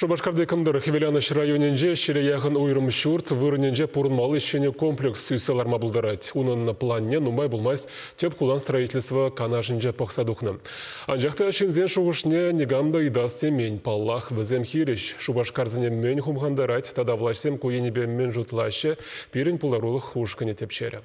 Шубашкарды кымдыр Хевеляныш районенже шереяғын уйрым шурт вырыненже пурынмалы ишене комплекс сүйселар мабылдырать. Унын планне нумай булмасть теп кулан строительство канашынже пақсадухны. Анжақта шинзен шуғышне негамда идасте мень паллах візем хириш. Шубашкарзыне мень хумхандарать, тада влашсем куенебе мен жутлаще пирень пуларулых хушкане тепчере.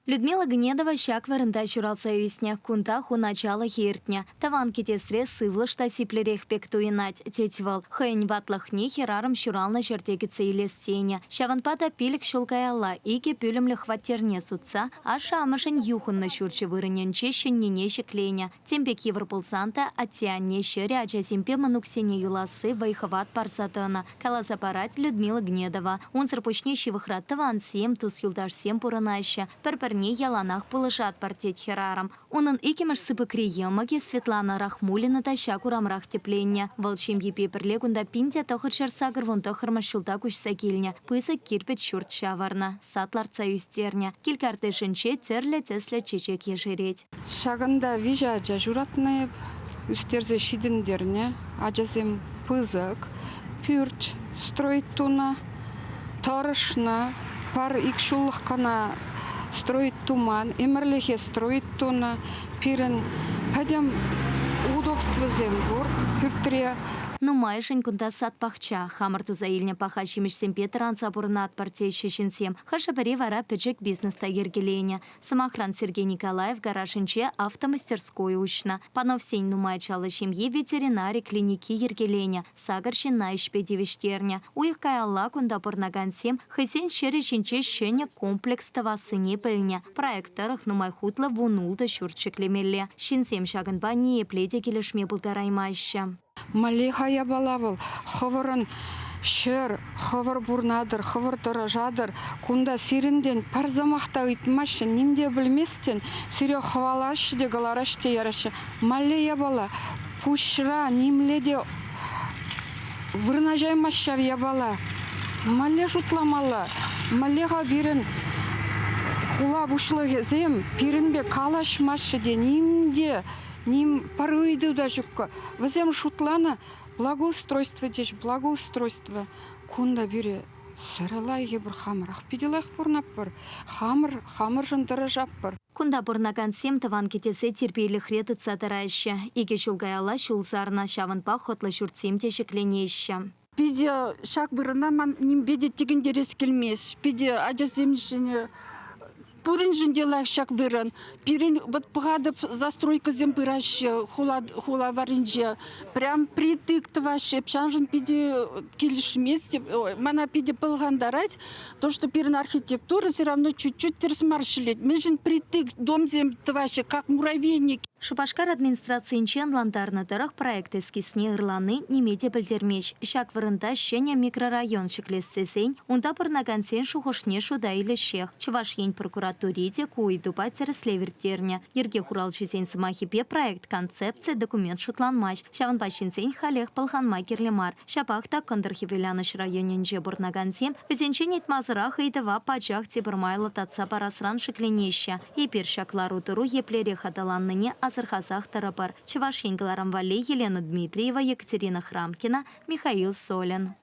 Людмила Гнедова щак варында чуралса юсня, кунтах у начала хиртня. Таван кетесре сывлы штасиплерех пектуинать, тетьвал. Хэнь ватлахни хераром чурал на чертекице или стене. Шаванпада пилик шулкаялла, ике пюлем лихватерне сутца, а шамашень юхун на чурче вырыненче щенненеще кленя. Темпе кивр пулсанта, аттианне щеря, а симпе мануксене юласы вайхават парсатана. Каласапарать Людмила Гнедова. Он сарпочне щивыхрат таван сем, тус юлдаш сем пуранаща. Перперне яланах полышат партеть хераром. Унын икимаш сыпы криемаги Светлана Рахмулина таща курамрах тепленья. Волчим епе перлегунда пинтя тохыр шарсагр вон тохыр машулта куш сакильня. Пысак кирпет шурт шаварна. Сатларца юстерня. Килькарты шинче терле тесля чечек ешереть. Шаганда вижа аджа журатны үстерзе шидендерне. Аджазем пызак, пюрт, строить туна, торышна, пар икшулых кана строить туман, эмерлехе строить туна, пирен, пойдем удобство зембур, пюртре. Ну майшень кунта сад пахча, хамарту заильня паха чимиш семпетр ансапурна от партии щещенсем, хашапари вара печек бизнес тагергеленя. Самохран Сергей Николаев гарашенче автомастерскую учна. Панов сень нумайчала семьи ветеринари клиники ергеленя, сагарщин наишпе девиштерня. Уихкай алла кунда порнагансем, хысен шереченче щеня комплекс тавасыне пыльня. Проекторах нумайхутла вунулда щурчеклемелле. Щенсем шагынба не пледе келешме бултараймаща. Малеха я балавыл, хывырын шер, хывыр бурнадыр, хывыр дырыжадыр, кунда сиренден пар замақта ұйтмашы, немде білместен, сире хвалашы де галараш те ярашы. Мале я бала, пушра, немледе вырнажаймашы я бала. Мале жутламала, малеға берін хула бұшлығы зем, пирінбе калашмашы де, немде, ним порыйду даже. Возем шутлана благоустройство деш, благоустройство. Кунда бире саралай ебір хамырах пиделах пурнаппыр. Хамыр жындырыжаппыр. Кунда порнаган сем таван кетесе терпейлі хреты цатарайшы. Иге шулгаяла шулсарна шаванпа хотла шуртсем тешекленеща. Пиде шак бұрына ман ним беде тегендерес келмес. Пиде ажазем жіне пурин жинделах шак выран, пирин вот погадып застройка земпыраще, хула варинже, прям притык тваше, пшанжин пиде килиш месте, мана пиде пылгандарать, то что пирин архитектура все равно чуть-чуть терсмаршилет, межин притык дом зем тваше, как муравейник. Шупашкар администрациинчен лантарны тырых проект эскисне ырланы немеде білдермеш. Шак вырында щеня микрорайон шеклесцесень, унда пырнаган сен шухошне шуда или шех. Чувашень прокуратуриде куйду патер слевертерня. Ерге хурал жезень самахипе проект концепция документ шутланмаш. Шаван пащинсень халех палханма керлемар. Шапахта кандырхивеляныш районенже бурнаган сем, везенчен етмазырах идава пачах тибырмайла татса парасран шекленеща. И першаклару туру еплере хадаланныне Азархазах Тарапар, Чувашень Гларамвали, Елена Дмитриева, Екатерина Храмкина, Михаил Солин.